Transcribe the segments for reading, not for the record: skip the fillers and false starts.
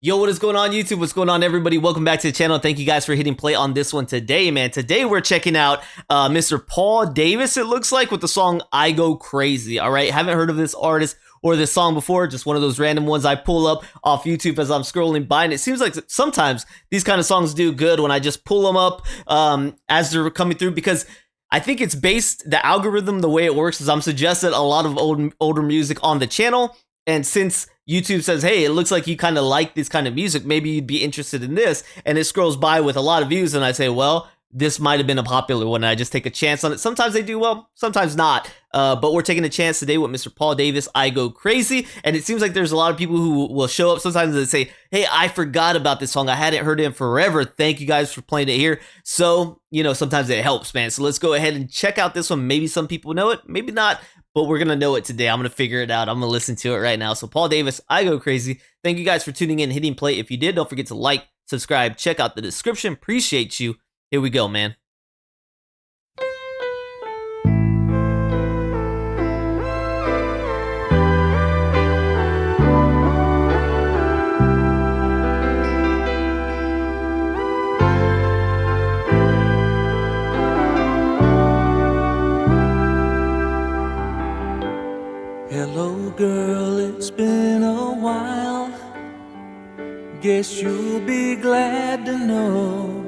Yo, what is going on, YouTube? What's going on, everybody? Welcome back to the channel. Thank you guys for hitting play on this one today, man. Today, we're checking out Mr. Paul Davis, it looks like, with the song I Go Crazy, all right? Haven't heard of this artist or this song before, just one of those random ones I pull up off YouTube as I'm scrolling by, and it seems like sometimes these kind of songs do good when I just pull them up as they're coming through, because I think it's based, the algorithm, the way it works is I'm suggested a lot of older music on the channel, and since YouTube says, hey, it looks like you kind of like this kind of music, maybe you'd be interested in this, and it scrolls by with a lot of views, and I say, well, this might have been a popular one, and I just take a chance on it. Sometimes they do well, sometimes not, but we're taking a chance today with Mr. Paul Davis, I Go Crazy, and it seems like there's a lot of people who will show up. Sometimes they say, hey, I forgot about this song, I hadn't heard it in forever, thank you guys for playing it here. So, you know, sometimes it helps, man. So let's go ahead and check out this one. Maybe some people know it, maybe not, but we're going to know it today. I'm going to figure it out. I'm going to listen to it right now. So Paul Davis, I Go Crazy. Thank you guys for tuning in, hitting play. If you did, don't forget to like, subscribe, check out the description. Appreciate you. Here we go, man. Hello girl, it's been a while. Guess you'll be glad to know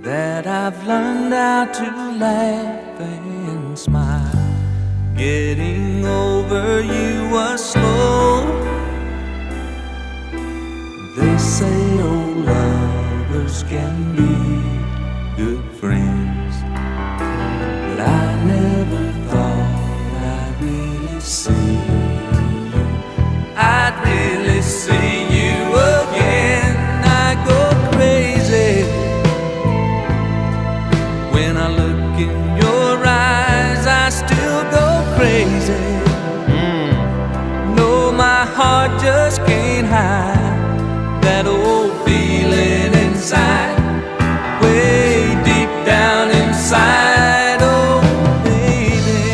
that I've learned how to laugh and smile. Getting over you was slow. They say old lovers can be good friends, but I never thought I'd really see you. I'd really see you again. I go crazy when I look in your eyes. I still go crazy. No, my heart just can't hide that old feeling inside, way deep down inside. Oh baby,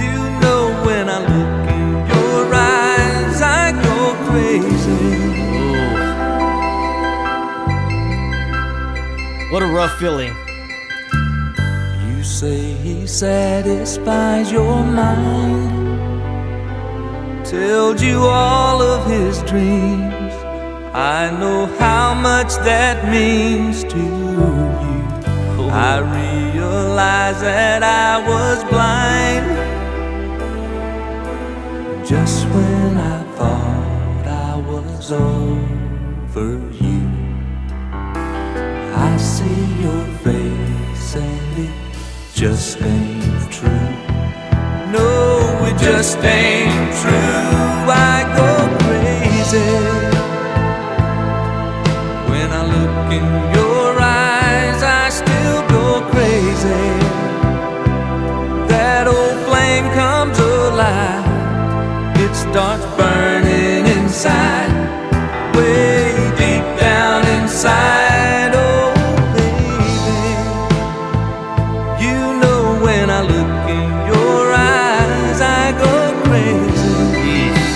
you know when I look in your eyes, I go crazy. What a rough feeling. You say he satisfies your mind, tells you all of his dreams. I know how much that means to you. I realize that I was blind just when I thought I was over you. I see your face and it just ain't true. No, it just ain't true. I go crazy when I look in your eyes. I still go crazy. That old flame comes alive. It starts burning inside, way deep down inside. Oh baby, you know when I look in your eyes, I go crazy.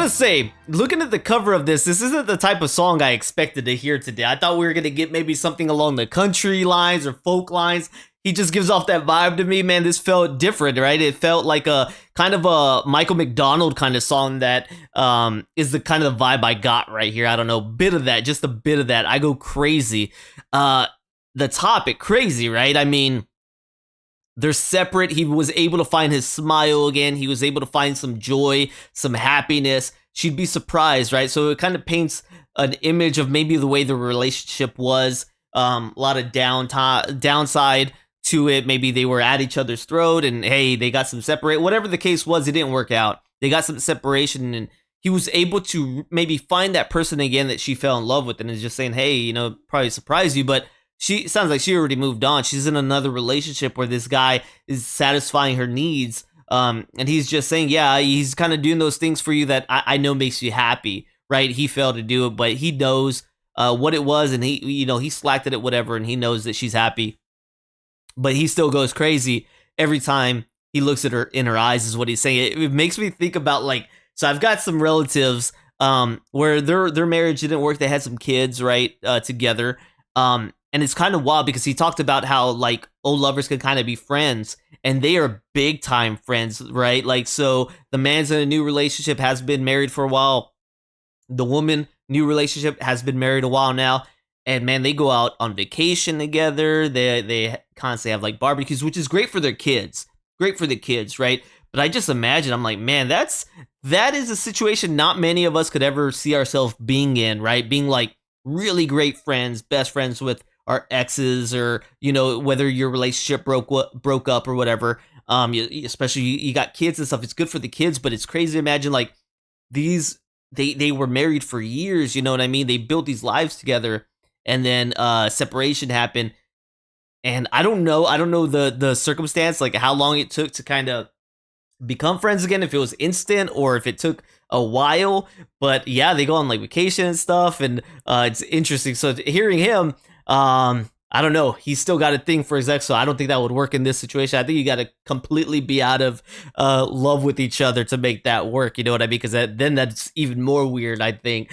gotta say, looking at the cover of this isn't the type of song I expected to hear today. I thought we were gonna get maybe something along the country lines or folk lines. He just gives off that vibe to me, man. This felt different, right? It felt like a kind of a Michael McDonald kind of song that is the kind of the vibe I got right here. I don't know, bit of that, just a bit of that. I go crazy. The topic, crazy, right? I mean, they're separate. He was able to find his smile again. He was able to find some joy, some happiness. She'd be surprised, right? So it kind of paints an image of maybe the way the relationship was. A lot of downside to it. Maybe they were at each other's throat and hey, they got some separate. Whatever the case was, it didn't work out. They got some separation and he was able to maybe find that person again that she fell in love with and is just saying, hey, you know, probably surprise you, but she sounds like she already moved on. She's in another relationship where this guy is satisfying her needs. And he's just saying, yeah, he's kind of doing those things for you that I know makes you happy, right? He failed to do it, but he knows what it was, and he slacked at it, whatever, and he knows that she's happy. But he still goes crazy every time he looks at her in her eyes, is what he's saying. It makes me think about, like, so I've got some relatives where their marriage didn't work. They had some kids, right, together. And it's kind of wild because he talked about how, like, old lovers can kind of be friends, and they are big time friends, right? Like, so the man's in a new relationship, has been married for a while. The woman, new relationship, has been married a while now. And man, they go out on vacation together. They constantly have like barbecues, which is great for their kids. Great for the kids, right? But I just imagine, I'm like, man, that is a situation not many of us could ever see ourselves being in, right? Being like really great friends, best friends with our exes, or, you know, whether your relationship broke up or whatever. Especially you got kids and stuff. It's good for the kids, but it's crazy to imagine like these, they were married for years, you know what I mean? They built these lives together, and then separation happened. And I don't know the circumstance, like how long it took to kind of become friends again, if it was instant or if it took a while. But yeah, they go on like vacation and stuff, and it's interesting. So hearing him, I don't know, he's still got a thing for his ex, so I don't think that would work in this situation. I think you got to completely be out of love with each other to make that work, you know what I mean? Because then that's even more weird, I think.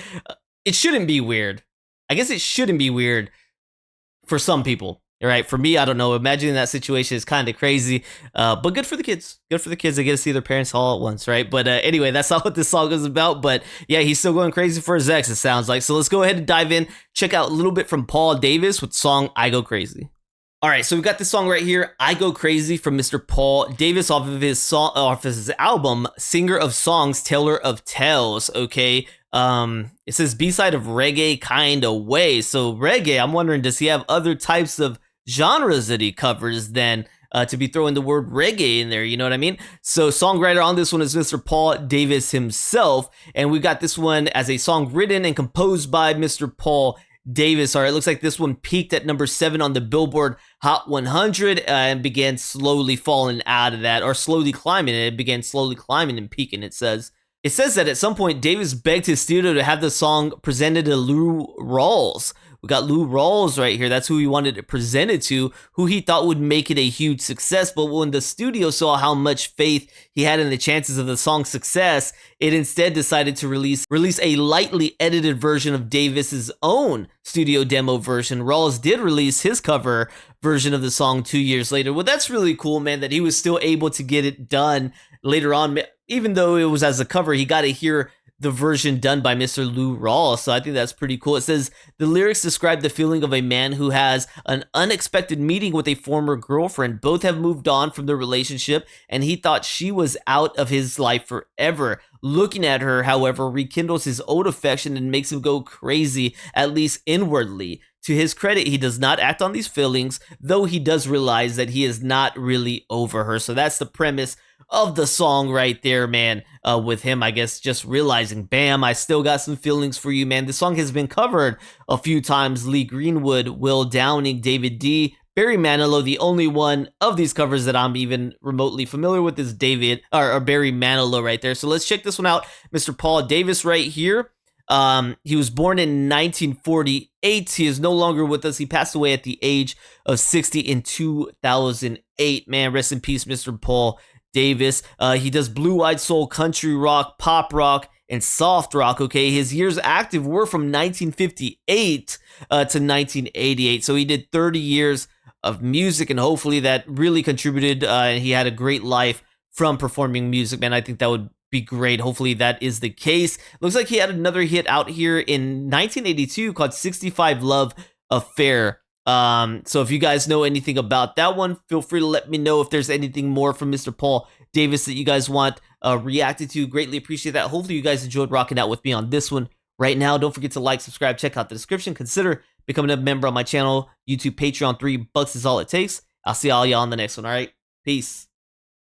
It shouldn't be weird. I guess it shouldn't be weird for some people. All right, for me, I don't know. Imagining that situation is kind of crazy, but good for the kids. Good for the kids. They get to see their parents all at once, right? But anyway, that's not what this song is about. But yeah, he's still going crazy for his ex, it sounds like. So let's go ahead and dive in. Check out a little bit from Paul Davis with the song I Go Crazy. All right, so we've got this song right here, I Go Crazy, from Mr. Paul Davis off of his album, Singer of Songs, Teller of Tales, okay? It says B-side of reggae kind of way. So reggae, I'm wondering, does he have other types of genres that he covers then to be throwing the word reggae in there, you know what I mean? So songwriter on this one is Mr. Paul Davis himself, and we got this one as a song written and composed by Mr. Paul Davis. All right, it looks like this one peaked at number 7 on the Billboard Hot 100 and began slowly falling out of that, or slowly climbing. It began slowly climbing and peaking, it says. It says that at some point, Davis begged his studio to have the song presented to Lou Rawls. We got Lou Rawls right here. That's who he wanted it presented to, who he thought would make it a huge success. But when the studio saw how much faith he had in the chances of the song's success, it instead decided to release a lightly edited version of Davis's own studio demo version. Rawls did release his cover version of the song 2 years later. Well, that's really cool, man, that he was still able to get it done later on. Even though it was as a cover, he got to hear the version done by Mr. Lou Rawls, so I think that's pretty cool. It says, the lyrics describe the feeling of a man who has an unexpected meeting with a former girlfriend. Both have moved on from their relationship, and he thought she was out of his life forever. Looking at her, however, rekindles his old affection and makes him go crazy, at least inwardly. To his credit, he does not act on these feelings, though he does realize that he is not really over her. So that's the premise of the song right there, man. With him, I guess, just realizing, bam, I still got some feelings for you, man. The song has been covered a few times. Lee Greenwood, Will Downing, David D., Barry Manilow. The only one of these covers that I'm even remotely familiar with is Barry Manilow right there. So let's check this one out. Mr. Paul Davis right here. He was born in 1948. He is no longer with us. He passed away at the age of 60 in 2008. Man, rest in peace, Mr. Paul Davis. He does blue-eyed soul, country rock, pop rock, and soft rock. Okay, his years active were from 1958 to 1988, so he did 30 years of music, and hopefully that really contributed. And he had a great life from performing music, man. I think that would be great. Hopefully that is the case. Looks like he had another hit out here in 1982 called 65 Love Affair. So if you guys know anything about that one, feel free to let me know if there's anything more from Mr. Paul Davis that you guys want reacted to. Greatly appreciate that. Hopefully you guys enjoyed rocking out with me on this one. Right now, don't forget to like, subscribe, check out the description. Consider becoming a member on my channel, YouTube, Patreon. $3 is all it takes. I'll see all y'all on the next one. All right, peace.